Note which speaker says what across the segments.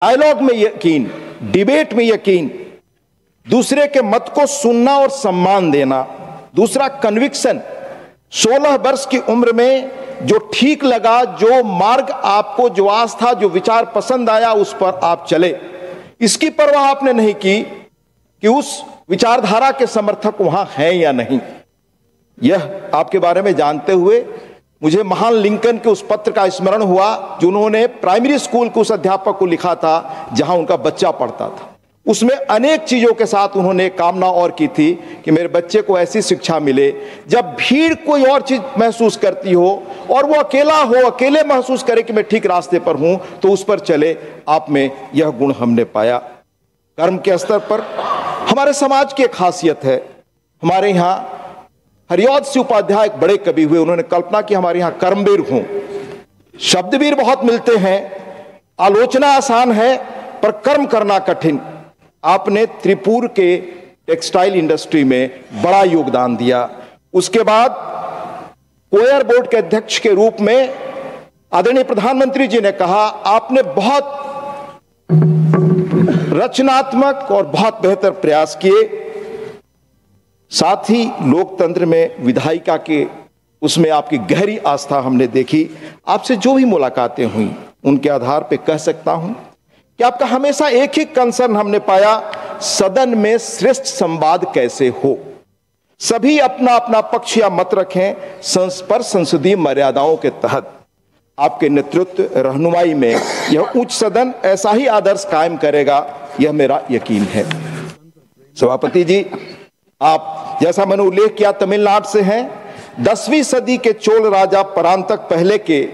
Speaker 1: Dialogue में यकीन, debate में यकीन, दूसरे के मत को सुनना और सम्मान देना। दूसरा कन्विक्शन, 16 वर्ष की उम्र में जो ठीक लगा, जो मार्ग आपको, जो आस्था, जो विचार पसंद आया, उस पर आप चले। इसकी परवाह आपने नहीं की कि उस विचारधारा के समर्थक वहां हैं या नहीं। यह आपके बारे में जानते हुए मुझे महान लिंकन के उस पत्र का स्मरण हुआ जो उन्होंने प्राइमरी स्कूल के उस अध्यापक को लिखा था जहां उनका बच्चा पढ़ता था। उसमें अनेक चीजों के साथ उन्होंने कामना और की थी कि मेरे बच्चे को ऐसी शिक्षा मिले, जब भीड़ कोई और चीज महसूस करती हो और वो अकेला हो, अकेले महसूस करे कि मैं ठीक रास्ते पर हूं, तो उस पर चले। आप में यह गुण हमने पाया। कर्म के स्तर पर हमारे समाज की एक खासियत है। हमारे यहाँ हरिऔध सिंह उपाध्याय एक बड़े कवि हुए, उन्होंने कल्पना की हमारे यहाँ कर्मवीर हों। शब्दवीर बहुत मिलते हैं, आलोचना आसान है पर कर्म करना कठिन। आपने त्रिपुर के टेक्सटाइल इंडस्ट्री में बड़ा योगदान दिया। उसके बाद कोयर बोर्ड के अध्यक्ष के रूप में आदरणीय प्रधानमंत्री जी ने कहा, आपने बहुत रचनात्मक और बहुत बेहतर प्रयास किए। साथ ही लोकतंत्र में विधायिका के उसमें आपकी गहरी आस्था हमने देखी। आपसे जो भी मुलाकातें हुई उनके आधार पे कह सकता हूं कि आपका हमेशा एक ही कंसर्न हमने पाया, सदन में श्रेष्ठ संवाद कैसे हो। सभी अपना अपना पक्ष या मत रखें, पर संसदीय मर्यादाओं के तहत। आपके नेतृत्व रहनुमाई में यह उच्च सदन ऐसा ही आदर्श कायम करेगा, यह मेरा यकीन है। सभापति जी, आप जैसा मैंने उल्लेख किया तमिलनाडु से हैं। 10वीं सदी के चोल राजा परांतक पहले के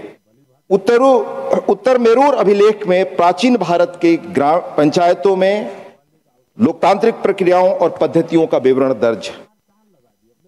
Speaker 1: उत्तर मेरूर अभिलेख में प्राचीन भारत के ग्राम पंचायतों में लोकतांत्रिक प्रक्रियाओं और पद्धतियों का विवरण दर्ज है।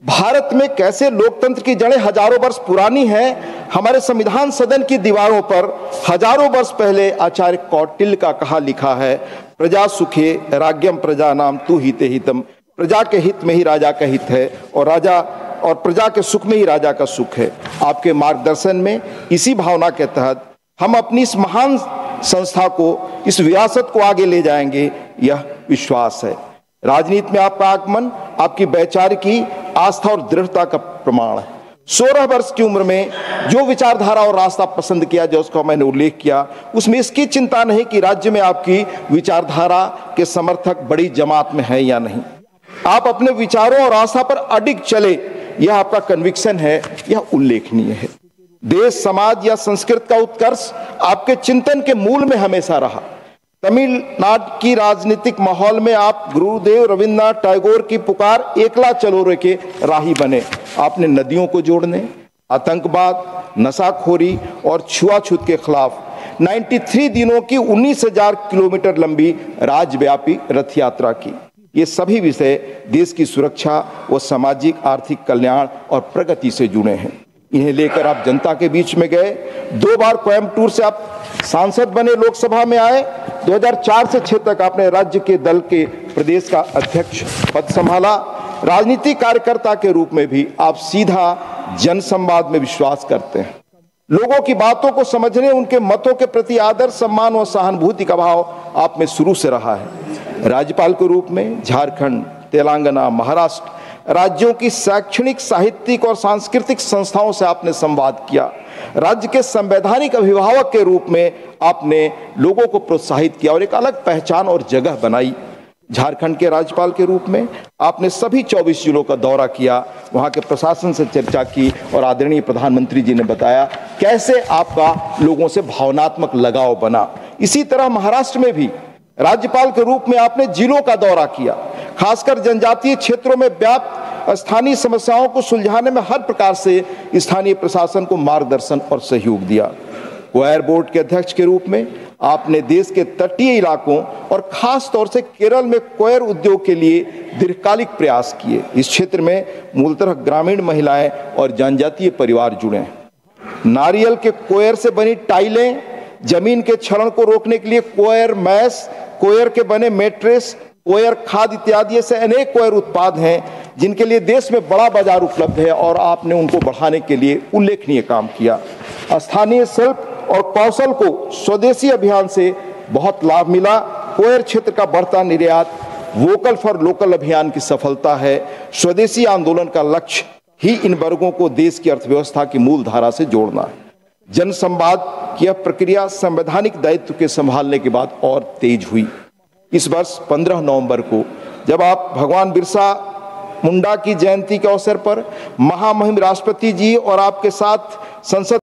Speaker 1: भारत में कैसे लोकतंत्र की जड़ें हजारों वर्ष पुरानी हैं। हमारे संविधान सदन की दीवारों पर हजारों वर्ष पहले आचार्य कौटिल्य का कहा लिखा है, प्रजा सुखे राज्ञम प्रजा नाम तू हिते हितम। प्रजा के हित में ही राजा का हित है और राजा और प्रजा के सुख में ही राजा का सुख है। आपके मार्गदर्शन में इसी भावना के तहत हम अपनी इस महान संस्था को, इस विरासत को आगे ले जाएंगे, यह विश्वास है। राजनीति में आपका आगमन आपकी वैचारिकी आस्था और दृढ़ता का प्रमाण है। 16 वर्ष की उम्र में जो विचारधारा और रास्ता पसंद किया, जो उसका मैंने उल्लेख किया, उसमें इसकी चिंता नहीं कि राज्य में आपकी विचारधारा के समर्थक बड़ी जमात में है या नहीं। आप अपने विचारों और आस्था पर अडिग चले, यह आपका कन्विक्शन है, यह उल्लेखनीय है। देश, समाज या संस्कृत का उत्कर्ष आपके चिंतन के मूल में हमेशा रहा। तमिलनाडु की राजनीतिक माहौल में आप गुरुदेव रविन्द्रनाथ टैगोर की पुकार एकला चलो रे के राही बने। आपने नदियों को जोड़ने, आतंकवाद, नशाखोरी और छुआछूत के खिलाफ 93 दिनों की 19,000 किलोमीटर लंबी राज्यव्यापी रथ यात्रा की। ये सभी विषय देश की सुरक्षा व सामाजिक आर्थिक कल्याण और प्रगति से जुड़े हैं। इन्हें लेकर आप जनता के बीच में गए। 2 बार कोयम्बटूर से आप सांसद बने, लोकसभा में आए। 2004 से 6 तक आपने राज्य के दल के प्रदेश का अध्यक्ष पद संभाला। राजनीतिक कार्यकर्ता के रूप में भी आप सीधा जनसंवाद में विश्वास करते हैं। लोगों की बातों को समझने, उनके मतों के प्रति आदर, सम्मान और सहानुभूति का भाव आप में शुरू से रहा है। राज्यपाल के रूप में झारखंड, तेलंगाना, महाराष्ट्र राज्यों की शैक्षणिक, साहित्यिक और सांस्कृतिक संस्थाओं से आपने संवाद किया। राज्य के संवैधानिक अभिभावक के रूप में आपने लोगों को प्रोत्साहित किया और एक अलग पहचान और जगह बनाई। झारखंड के राज्यपाल के रूप में आपने सभी 24 जिलों का दौरा किया, वहां के प्रशासन से चर्चा की और आदरणीय प्रधानमंत्री जी ने बताया कैसे आपका लोगों से भावनात्मक लगाव बना। इसी तरह महाराष्ट्र में भी राज्यपाल के रूप में आपने जिलों का दौरा किया, खासकर जनजातीय क्षेत्रों में व्याप्त स्थानीय समस्याओं को सुलझाने में हर प्रकार से स्थानीय प्रशासन को मार्गदर्शन और सहयोग दिया। कोयर बोर्ड के अध्यक्ष के रूप में आपने देश के तटीय इलाकों और खास तौर से केरल में कोयर उद्योग के लिए दीर्घकालिक प्रयास किए। इस क्षेत्र में मूलतः ग्रामीण महिलाएं और जनजातीय परिवार जुड़े हैं। नारियल के कोयर से बनी टाइलें, जमीन के क्षरण को रोकने के लिए कोयर मैस, कोयर के बने मैट्रेस, कोयर खाद इत्यादि ऐसे अनेक कोयर उत्पाद हैं जिनके लिए देश में बड़ा बाजार उपलब्ध है और आपने उनको बढ़ाने के लिए उल्लेखनीय काम किया। स्थानीय शिल्प और कौशल को स्वदेशी अभियान से बहुत लाभ मिला। कोयर क्षेत्र का बढ़ता निर्यात, वोकल फॉर लोकल अभियान की सफलता है। स्वदेशी आंदोलन का लक्ष्य ही इन वर्गों को देश की अर्थव्यवस्था की मूल धारा से जोड़ना है। जन संवाद की यह प्रक्रिया संवैधानिक दायित्व के संभालने के बाद और तेज हुई। इस वर्ष 15 नवंबर को जब आप भगवान बिरसा मुंडा की जयंती के अवसर पर महामहिम राष्ट्रपति जी और आपके साथ संसद